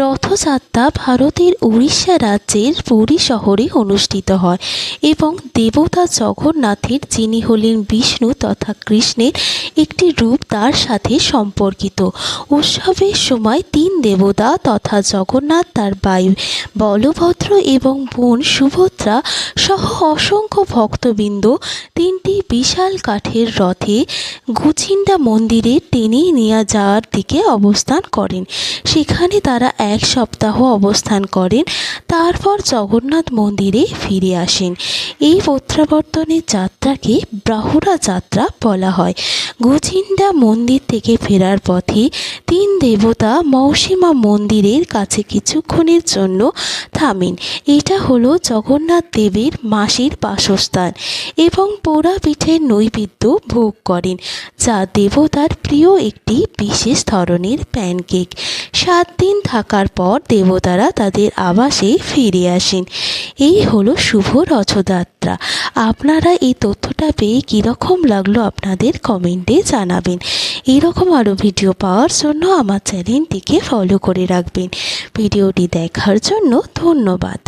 রথযাত্রা ভারতের উড়িষ্যা রাজ্যের পুরী শহরে অনুষ্ঠিত হয় এবং দেবতা জগন্নাথের, যিনি হলেন বিষ্ণু তথা কৃষ্ণের একটি রূপ, তার সাথে সম্পর্কিত। উৎসবের সময় তিন দেবতা তথা জগন্নাথ, তার ভাই বলভদ্র এবং বোন সুভদ্রা সহ অসংখ্য ভক্তবৃন্দ তিনটি বিশাল কাঠের রথে গুচিন্ডা মন্দিরে টেনে নিয়ে যাওয়ার দিকে অবস্থান করেন। সেখানে তারা এক সপ্তাহ অবস্থান করেন, তারপর জগন্নাথ মন্দিরে ফিরে আসেন। এই প্রত্যাবর্তনের যাত্রাকে বাহুড়া যাত্রা বলা হয়। গুচিন্ডা মন্দির থেকে ফেরার পথে তিন দেবতা মৌসীমা মন্দিরের কাছে কিছুক্ষণের জন্য থামেন। এটা হলো জগন্নাথ দেবের মাসির বাসস্থান এবং পোড়া পিঠের নৈবেদ্য ভোগ করেন, যা দেবতার প্রিয় একটি বিশেষ ধরনের প্যানকেক। 7 দিন থাকার পর দেবতারা তাদের আবাসে ফিরে আসেন। এই হলো শুভ রথযাত্রা। আপনারা এই তথ্যটা পেয়ে কীরকম লাগলো আপনাদের কমেন্টে জানাবেন। এইরকম আরও ভিডিও পাওয়ার জন্য আমার চ্যানেলটিকে ফলো করে রাখবেন। ভিডিওটি দেখার জন্য ধন্যবাদ।